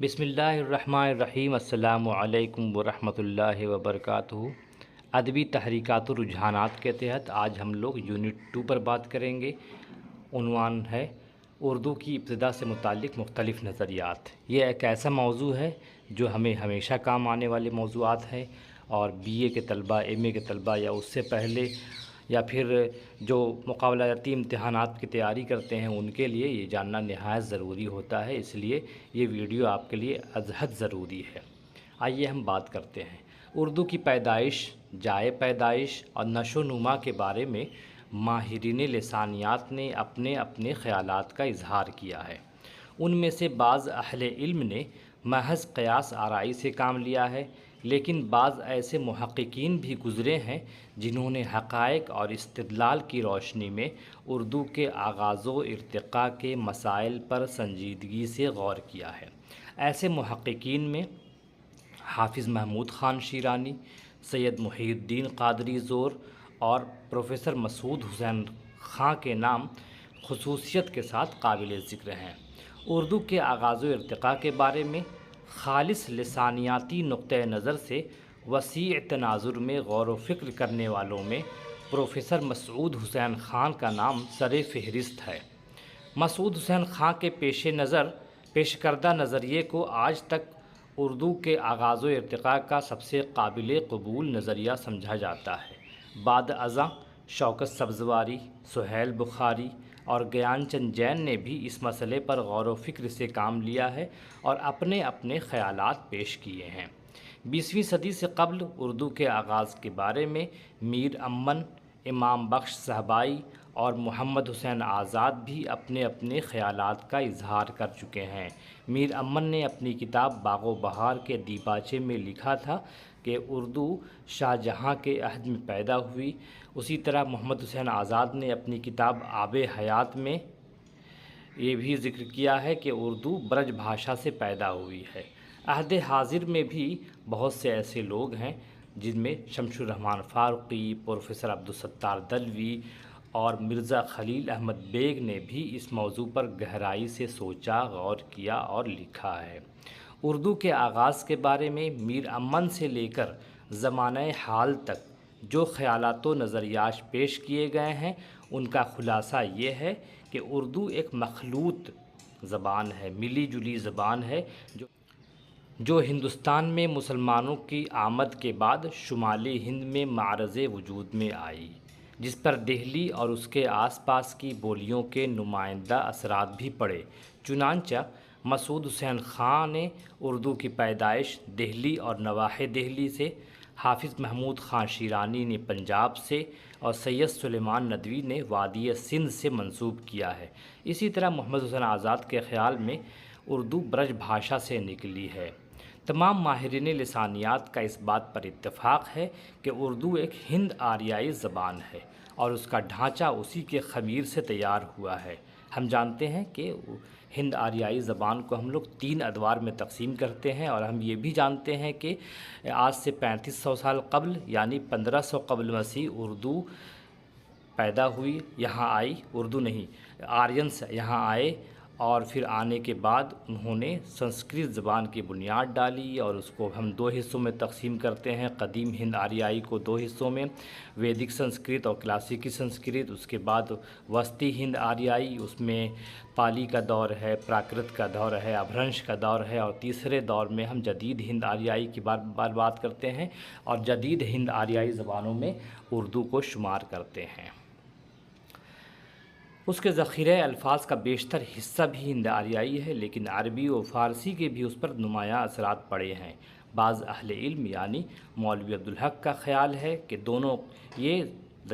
بسم اللہ الرحمن الرحیم، السلام علیکم ورحمۃ اللہ وبرکاتہ۔ ادبی تحریکات و رجحانات کے تحت آج ہم لوگ یونٹ 2 پر بات کریں گے۔ عنوان ہے اردو کی ابتدا سے متعلق مختلف نظریات۔ یہ ایک ایسا موضوع ہے جو ہمیں ہمیشہ کام آنے والے موضوعات ہیں، اور بی اے کے طلباء، ایم اے کے طلباء یا اس سے پہلے یا پھر جو مقابلہ جاتی امتحانات کی تیاری کرتے ہیں ان کے لیے یہ جاننا نہایت ضروری ہوتا ہے۔ اس لیے یہ ویڈیو آپ کے لیے از حد ضروری ہے۔ آئیے ہم بات کرتے ہیں اردو کی پیدائش، جائے پیدائش اور نشو و نما کے بارے میں ماہرین لسانیات نے اپنے اپنے خیالات کا اظہار کیا ہے۔ ان میں سے بعض اہل علم نے محض قیاس آرائی سے کام لیا ہے، لیکن بعض ایسے محققین بھی گزرے ہیں جنہوں نے حقائق اور استدلال کی روشنی میں اردو کے آغاز و ارتقاء کے مسائل پر سنجیدگی سے غور کیا ہے۔ ایسے محققین میں حافظ محمود خان شیرانی، سید محی الدین قادری زور اور پروفیسر مسعود حسین خاں کے نام خصوصیت کے ساتھ قابل ذکر ہیں۔ اردو کے آغاز و ارتقاء کے بارے میں خالص لسانیاتی نقطۂ نظر سے وسیع تناظر میں غور و فکر کرنے والوں میں پروفیسر مسعود حسین خان کا نام سر فہرست ہے۔ مسعود حسین خان کے پیش کردہ نظریے کو آج تک اردو کے آغاز و ارتقاء کا سب سے قابل قبول نظریہ سمجھا جاتا ہے۔ بعد ازاں شوکت سبزواری، سہیل بخاری اور گیان چند جین نے بھی اس مسئلے پر غور و فکر سے کام لیا ہے اور اپنے اپنے خیالات پیش کیے ہیں۔ 20ویں صدی سے قبل اردو کے آغاز کے بارے میں میر امن، امام بخش صاحبائی اور محمد حسین آزاد بھی اپنے اپنے خیالات کا اظہار کر چکے ہیں۔ میر امن نے اپنی کتاب باغ و بہار کے دیباچے میں لکھا تھا کہ اردو شاہ جہاں کے عہد میں پیدا ہوئی۔ اسی طرح محمد حسین آزاد نے اپنی کتاب آب حیات میں یہ بھی ذکر کیا ہے کہ اردو برج بھاشا سے پیدا ہوئی ہے۔ عہد حاضر میں بھی بہت سے ایسے لوگ ہیں جن میں شمس الرحمن فاروقی، پروفیسر عبدالستار دلوی اور مرزا خلیل احمد بیگ نے بھی اس موضوع پر گہرائی سے سوچا، غور کیا اور لکھا ہے۔ اردو کے آغاز کے بارے میں میر امن سے لے کر زمانہ حال تک جو خیالات و نظریات پیش کیے گئے ہیں ان کا خلاصہ یہ ہے کہ اردو ایک مخلوط زبان ہے، ملی جلی زبان ہے جو ہندوستان میں مسلمانوں کی آمد کے بعد شمالی ہند میں معرض وجود میں آئی، جس پر دہلی اور اس کے آس پاس کی بولیوں کے نمائندہ اثرات بھی پڑے۔ چنانچہ مسعود حسین خان نے اردو کی پیدائش دہلی اور نواحِ دہلی سے، حافظ محمود خان شیرانی نے پنجاب سے اور سید سلیمان ندوی نے وادی سندھ سے منسوب کیا ہے۔ اسی طرح محمد حسین آزاد کے خیال میں اردو برج بھاشا سے نکلی ہے۔ تمام ماہرین لسانیات کا اس بات پر اتفاق ہے کہ اردو ایک ہند آریائی زبان ہے اور اس کا ڈھانچہ اسی کے خمیر سے تیار ہوا ہے۔ ہم جانتے ہیں کہ ہند آریائی زبان کو ہم لوگ 3 ادوار میں تقسیم کرتے ہیں، اور ہم یہ بھی جانتے ہیں کہ آج سے 3500 سال قبل یعنی 1500 قبل مسیح اردو پیدا ہوئی، یہاں آئی، اردو نہیں، آرینس یہاں آئے اور پھر آنے کے بعد انہوں نے سنسکرت زبان کی بنیاد ڈالی، اور اس کو ہم 2 حصوں میں تقسیم کرتے ہیں۔ قدیم ہند آریائی کو 2 حصوں میں، ویدک سنسکرت اور کلاسیکی سنسکرت، اس کے بعد وسطی ہند آریائی، اس میں پالی کا دور ہے، پراکرت کا دور ہے، ابھرنش کا دور ہے، اور تیسرے دور میں ہم جدید ہند آریائی کی بات کرتے ہیں، اور جدید ہند آریائی زبانوں میں اردو کو شمار کرتے ہیں۔ اس کے ذخیرہ الفاظ کا بیشتر حصہ بھی ہند آریائی ہے، لیکن عربی و فارسی کے بھی اس پر نمایاں اثرات پڑے ہیں۔ بعض اہل علم یعنی مولوی عبدالحق کا خیال ہے کہ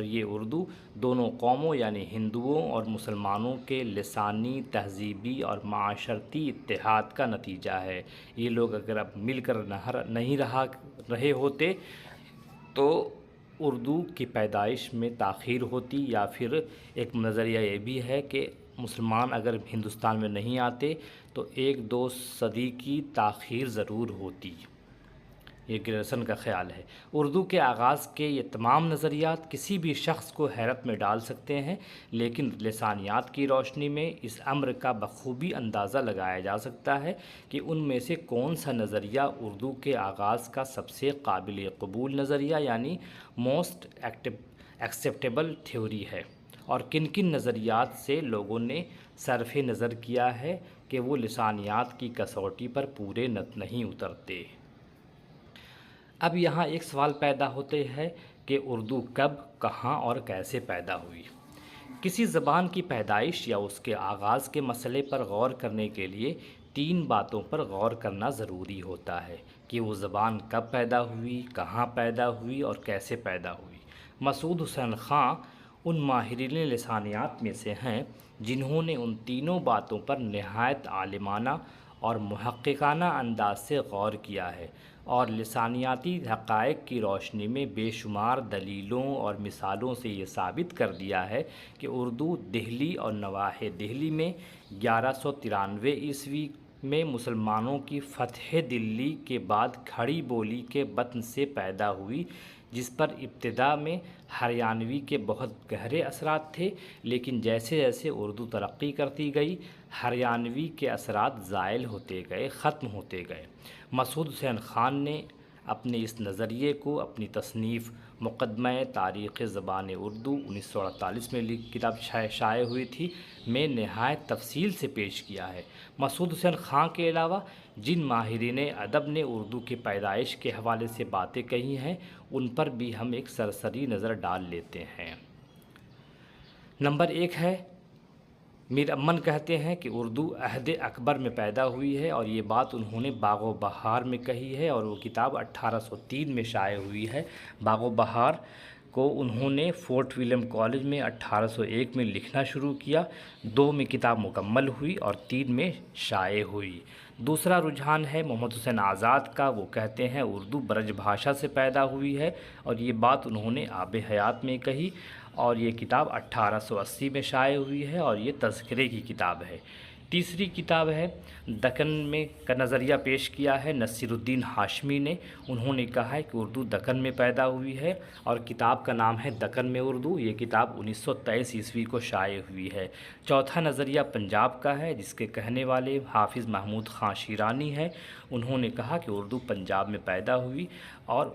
یہ اردو دونوں قوموں یعنی ہندوؤں اور مسلمانوں کے لسانی، تہذیبی اور معاشرتی اتحاد کا نتیجہ ہے۔ یہ لوگ اگر اب مل کر نہیں رہے ہوتے تو اردو کی پیدائش میں تاخیر ہوتی، یا پھر ایک نظریہ یہ بھی ہے کہ مسلمان اگر ہندوستان میں نہیں آتے تو 1-2 صدی کی تاخیر ضرور ہوتی۔ یہ گریرسن کا خیال ہے۔ اردو کے آغاز کے یہ تمام نظریات کسی بھی شخص کو حیرت میں ڈال سکتے ہیں، لیکن لسانیات کی روشنی میں اس امر کا بخوبی اندازہ لگایا جا سکتا ہے کہ ان میں سے کون سا نظریہ اردو کے آغاز کا سب سے قابل قبول نظریہ یعنی موسٹ ایکسیپٹیبل تھیوری ہے، اور کن کن نظریات سے لوگوں نے صرف نظر کیا ہے کہ وہ لسانیات کی کسوٹی پر پورے نہیں اترتے۔ اب یہاں ایک سوال پیدا ہوتے ہے کہ اردو کب، کہاں اور کیسے پیدا ہوئی؟ کسی زبان کی پیدائش یا اس کے آغاز کے مسئلے پر غور کرنے کے لیے 3 باتوں پر غور کرنا ضروری ہوتا ہے کہ وہ زبان کب پیدا ہوئی، کہاں پیدا ہوئی اور کیسے پیدا ہوئی۔ مسعود حسین خان ان ماہرین لسانیات میں سے ہیں جنہوں نے ان تینوں باتوں پر نہایت عالمانہ اور محققانہ انداز سے غور کیا ہے، اور لسانیاتی حقائق کی روشنی میں بے شمار دلیلوں اور مثالوں سے یہ ثابت کر دیا ہے کہ اردو دہلی اور نواحِ دہلی میں 1193 عیسوی میں مسلمانوں کی فتح دلی کے بعد کھڑی بولی کے بطن سے پیدا ہوئی، جس پر ابتدا میں ہریانوی کے بہت گہرے اثرات تھے، لیکن جیسے جیسے اردو ترقی کرتی گئی ہریانوی کے اثرات زائل ہوتے گئے، ختم ہوتے گئے۔ مسعود حسین خان نے اپنے اس نظریے کو اپنی تصنیف مقدمہ تاریخ زبان اردو 1948 میں کتاب شائع ہوئی تھی میں نہایت تفصیل سے پیش کیا ہے۔ مسعود حسین خان کے علاوہ جن ماہرین ادب نے اردو کی پیدائش کے حوالے سے باتیں کہی ہیں ان پر بھی ہم ایک سرسری نظر ڈال لیتے ہیں۔ نمبر 1 ہے میر امن کہتے ہیں کہ اردو عہد اکبر میں پیدا ہوئی ہے، اور یہ بات انہوں نے باغ و بہار میں کہی ہے، اور وہ کتاب 1803 میں شائع ہوئی ہے۔ باغ و بہار کو انہوں نے فورٹ ولیم کالج میں 1801 میں لکھنا شروع کیا، 2 میں کتاب مکمل ہوئی اور 3 میں شائع ہوئی۔ دوسرا رجحان ہے محمد حسین آزاد کا، وہ کہتے ہیں اردو برج بھاشا سے پیدا ہوئی ہے، اور یہ بات انہوں نے آب حیات میں کہی، اور یہ کتاب 1880 میں شائع ہوئی ہے، اور یہ تذکرے کی کتاب ہے۔ تیسری کتاب ہے دکن میں کا نظریہ پیش کیا ہے نصیر الدین ہاشمی نے، انہوں نے کہا ہے کہ اردو دکن میں پیدا ہوئی ہے، اور کتاب کا نام ہے دکن میں اردو، یہ کتاب 1923 عیسوی کو شائع ہوئی ہے۔ چوتھا نظریہ پنجاب کا ہے جس کے کہنے والے حافظ محمود خان شیرانی ہیں، انہوں نے کہا کہ اردو پنجاب میں پیدا ہوئی، اور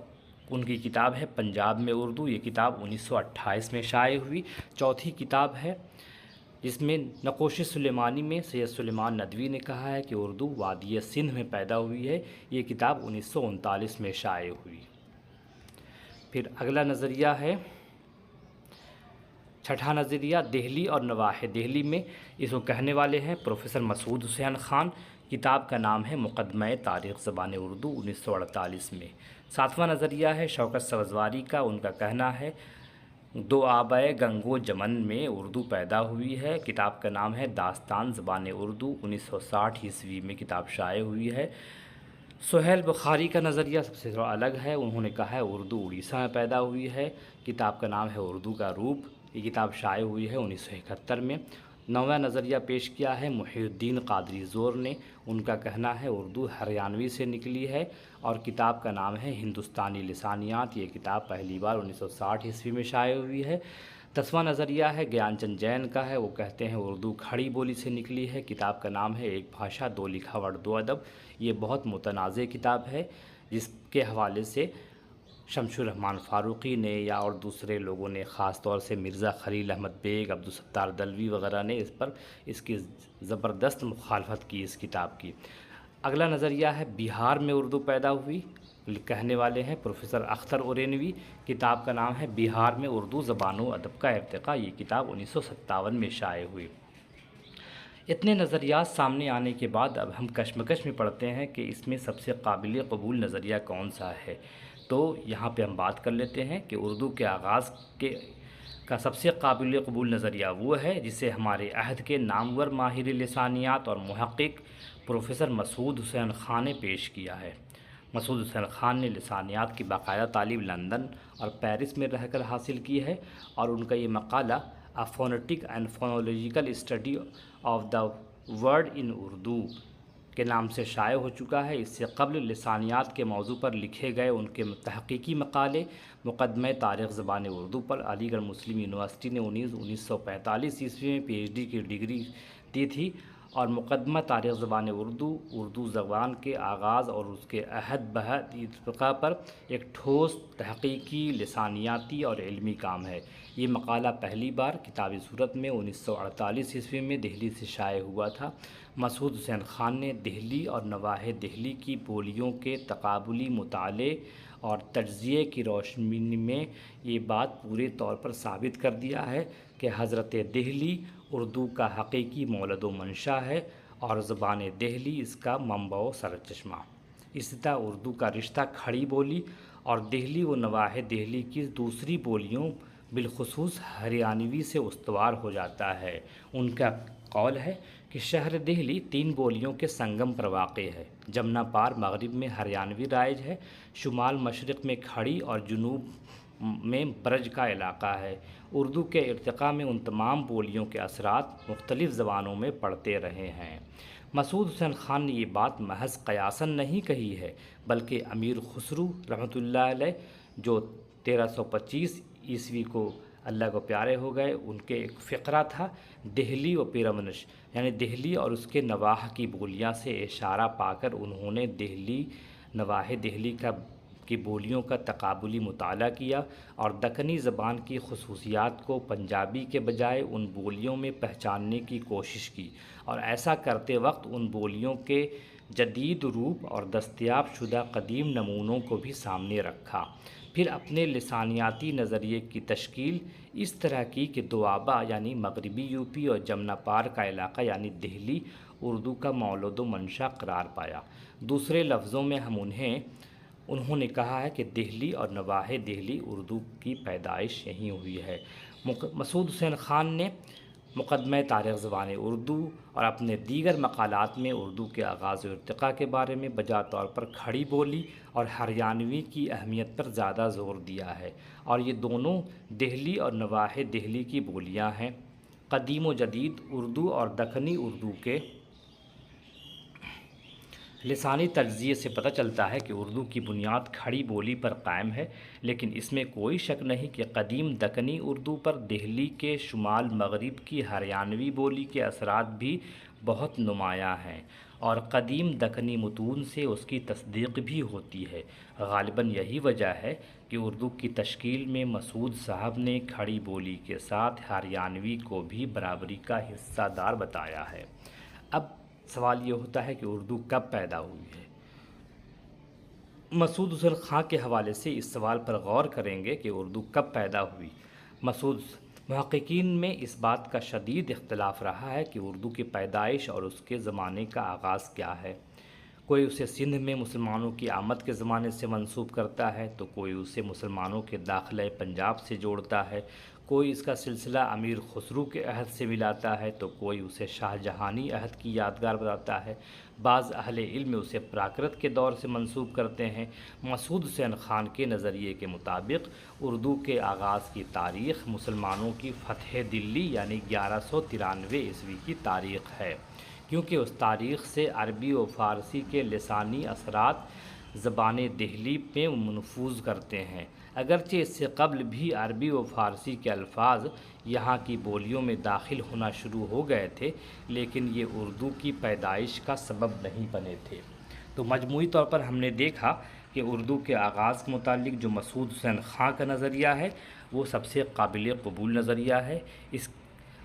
ان کی کتاب ہے پنجاب میں اردو، یہ کتاب 1928 میں شائع ہوئی۔ چوتھی کتاب ہے جس میں نقوش سلیمانی میں سید سلیمان ندوی نے کہا ہے کہ اردو وادی سندھ میں پیدا ہوئی ہے، یہ کتاب 1939 میں شائع ہوئی۔ پھر اگلا نظریہ ہے چھٹا نظریہ دہلی اور نواحِ دہلی میں، اس کو کہنے والے ہیں پروفیسر مسعود حسین خان، کتاب کا نام ہے مقدمہ تاریخ زبان اردو 1948 میں۔ ساتواں نظریہ ہے شوکت سبزواری کا، ان کا کہنا ہے 2 آبۂ گنگ و جمن میں اردو پیدا ہوئی ہے، کتاب کا نام ہے داستان زبان اردو 1960 عیسوی میں کتاب شائع ہوئی ہے۔ سہیل بخاری کا نظریہ سب سے تھوڑا الگ ہے، انہوں نے کہا ہے اردو اڑیسہ میں پیدا ہوئی ہے، کتاب کا نام ہے اردو کا روپ، یہ کتاب شائع ہوئی ہے 1971 میں۔ 9واں نظریہ پیش کیا ہے محی الدین قادری زور نے، ان کا کہنا ہے اردو ہریانوی سے نکلی ہے، اور کتاب کا نام ہے ہندوستانی لسانیات، یہ کتاب پہلی بار 1960 عیسوی میں شائع ہوئی ہے۔ 10واں نظریہ ہے گیان چند جین کا ہے، وہ کہتے ہیں اردو کھڑی بولی سے نکلی ہے، کتاب کا نام ہے ایک بھاشا دو لکھاوٹ دو ادب، یہ بہت متنازع کتاب ہے جس کے حوالے سے شمس الرحمن فاروقی نے یا اور دوسرے لوگوں نے، خاص طور سے مرزا خلیل احمد بیگ، عبدالستار دلوی وغیرہ نے اس کی زبردست مخالفت کی اس کتاب کی۔ اگلا نظریہ ہے بہار میں اردو پیدا ہوئی، کہنے والے ہیں پروفیسر اختر اورینوی، کتاب کا نام ہے بہار میں اردو زبان و ادب کا ارتقاء، یہ کتاب 1957 میں شائع ہوئی۔ اتنے نظریات سامنے آنے کے بعد اب ہم کشمکش میں پڑتے ہیں کہ اس میں سب سے قابل قبول نظریہ کون سا ہے، تو یہاں پہ ہم بات کر لیتے ہیں کہ اردو کے آغاز کا سب سے قابل قبول نظریہ وہ ہے جسے ہمارے عہد کے نامور ماہر لسانیات اور محقق پروفیسر مسعود حسین خان نے پیش کیا ہے۔ مسعود حسین خان نے لسانیات کی باقاعدہ تعلیم لندن اور پیرس میں رہ کر حاصل کی ہے، اور ان کا یہ مقالہ A Phonetic and Phonological Study of the Word in Urdu کے نام سے شائع ہو چکا ہے۔ اس سے قبل لسانیات کے موضوع پر لکھے گئے ان کے تحقیقی مقالے مقدمہ تاریخ زبان اردو پر علی گڑھ مسلم یونیورسٹی نے 1945 عیسوی میں PhD کی ڈگری دی تھی، اور مقدمہ تاریخ زبان اردو اردو زبان کے آغاز اور اس کے عہد بہد ارتقاء پر ایک ٹھوس تحقیقی، لسانیاتی اور علمی کام ہے۔ یہ مقالہ پہلی بار کتابی صورت میں 1948 عیسوی میں دہلی سے شائع ہوا تھا۔ مسعود حسین خان نے دہلی اور نواحِ دہلی کی بولیوں کے تقابلی مطالعے اور تجزیے کی روشنی میں یہ بات پورے طور پر ثابت کر دیا ہے کہ حضرت دہلی اردو کا حقیقی مولد و منشا ہے اور زبان دہلی اس کا منبع و سرچشمہ۔ اسی طرح اردو کا رشتہ کھڑی بولی اور دہلی و نواحِ دہلی کی دوسری بولیوں بالخصوص ہریانوی سے استوار ہو جاتا ہے۔ ان کا قول ہے کہ شہر دہلی 3 بولیوں کے سنگم پر واقع ہے۔ جمنا پار مغرب میں ہریانوی رائج ہے، شمال مشرق میں کھڑی اور جنوب میں برج کا علاقہ ہے۔ اردو کے ارتقاء میں ان تمام بولیوں کے اثرات مختلف زبانوں میں پڑتے رہے ہیں۔ مسعود حسین خان نے یہ بات محض قیاساً نہیں کہی ہے، بلکہ امیر خسرو رحمۃ اللہ علیہ جو 1325 عیسوی کو اللہ کو پیارے ہو گئے، ان کے ایک فقرہ تھا دہلی و پیرامنش، یعنی دہلی اور اس کے نواح کی بولیاں سے اشارہ پا کر انہوں نے دہلی نواحِ دہلی کی بولیوں کا تقابلی مطالعہ کیا اور دکنی زبان کی خصوصیات کو پنجابی کے بجائے ان بولیوں میں پہچاننے کی کوشش کی، اور ایسا کرتے وقت ان بولیوں کے جدید روپ اور دستیاب شدہ قدیم نمونوں کو بھی سامنے رکھا۔ پھر اپنے لسانیاتی نظریے کی تشکیل اس طرح کی کہ دوآبہ یعنی مغربی یوپی اور جمنا پار کا علاقہ یعنی دہلی اردو کا مولد و منشا قرار پایا۔ دوسرے لفظوں میں انہوں نے کہا ہے کہ دہلی اور نواحِ دہلی اردو کی پیدائش یہیں ہوئی ہے۔ مسعود حسین خان نے مقدمہ تاریخ زبان اردو اور اپنے دیگر مقالات میں اردو کے آغاز و ارتقاء کے بارے میں بجا طور پر کھڑی بولی اور ہریانوی کی اہمیت پر زیادہ زور دیا ہے، اور یہ دونوں دہلی اور نواحِ دہلی کی بولیاں ہیں۔ قدیم و جدید اردو اور دکنی اردو کے لسانی تجزیے سے پتہ چلتا ہے کہ اردو کی بنیاد کھڑی بولی پر قائم ہے، لیکن اس میں کوئی شک نہیں کہ قدیم دکنی اردو پر دہلی کے شمال مغرب کی ہریانوی بولی کے اثرات بھی بہت نمایاں ہیں، اور قدیم دکنی متون سے اس کی تصدیق بھی ہوتی ہے۔ غالباً یہی وجہ ہے کہ اردو کی تشکیل میں مسعود صاحب نے کھڑی بولی کے ساتھ ہریانوی کو بھی برابری کا حصہ دار بتایا ہے۔ اب سوال یہ ہوتا ہے کہ اردو کب پیدا ہوئی ہے؟ مسعود حسین خان کے حوالے سے اس سوال پر غور کریں گے کہ اردو کب پیدا ہوئی۔ محققین میں اس بات کا شدید اختلاف رہا ہے کہ اردو کی پیدائش اور اس کے زمانے کا آغاز کیا ہے۔ کوئی اسے سندھ میں مسلمانوں کی آمد کے زمانے سے منسوب کرتا ہے، تو کوئی اسے مسلمانوں کے داخلہ پنجاب سے جوڑتا ہے، کوئی اس کا سلسلہ امیر خسرو کے عہد سے ملاتا ہے، تو کوئی اسے شاہ جہانی عہد کی یادگار بتاتا ہے۔ بعض اہل علم اسے پراکرت کے دور سے منسوب کرتے ہیں۔ مسعود حسین خان کے نظریے کے مطابق اردو کے آغاز کی تاریخ مسلمانوں کی فتح دلی یعنی 1193 عیسوی کی تاریخ ہے، کیونکہ اس تاریخ سے عربی و فارسی کے لسانی اثرات زبان دہلی پہ نفوذ کرتے ہیں۔ اگرچہ اس سے قبل بھی عربی و فارسی کے الفاظ یہاں کی بولیوں میں داخل ہونا شروع ہو گئے تھے، لیکن یہ اردو کی پیدائش کا سبب نہیں بنے تھے۔ تو مجموعی طور پر ہم نے دیکھا کہ اردو کے آغاز کے متعلق جو مسعود حسین خان کا نظریہ ہے وہ سب سے قابل قبول نظریہ ہے۔ اس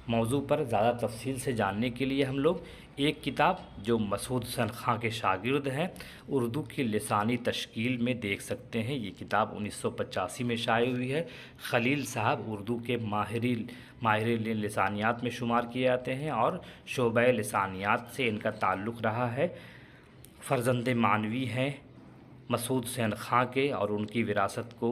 موضوع پر زیادہ تفصیل سے جاننے کے لیے ہم لوگ ایک کتاب جو مسعود حسین خان کے شاگرد ہیں اردو کی لسانی تشکیل میں دیکھ سکتے ہیں۔ یہ کتاب 1985 میں شائع ہوئی ہے۔ خلیل صاحب اردو کے ماہر لسانیات میں شمار کیے جاتے ہیں اور شعبہ لسانیات سے ان کا تعلق رہا ہے۔ فرزند معنوی ہیں مسعود حسین خان کے، اور ان کی وراثت کو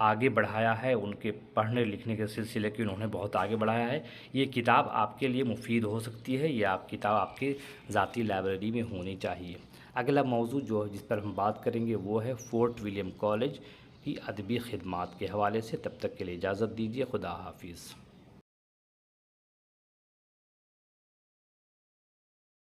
آگے بڑھایا ہے، ان کے پڑھنے لکھنے کے سلسلے کی انہوں نے بہت آگے بڑھایا ہے۔ یہ کتاب آپ کے لیے مفید ہو سکتی ہے، یہ کتاب آپ کے ذاتی لائبریری میں ہونی چاہیے۔ اگلا موضوع جس پر ہم بات کریں گے وہ ہے فورٹ ولیم کالج کی ادبی خدمات کے حوالے سے۔ تب تک کے لیے اجازت دیجیے، خدا حافظ۔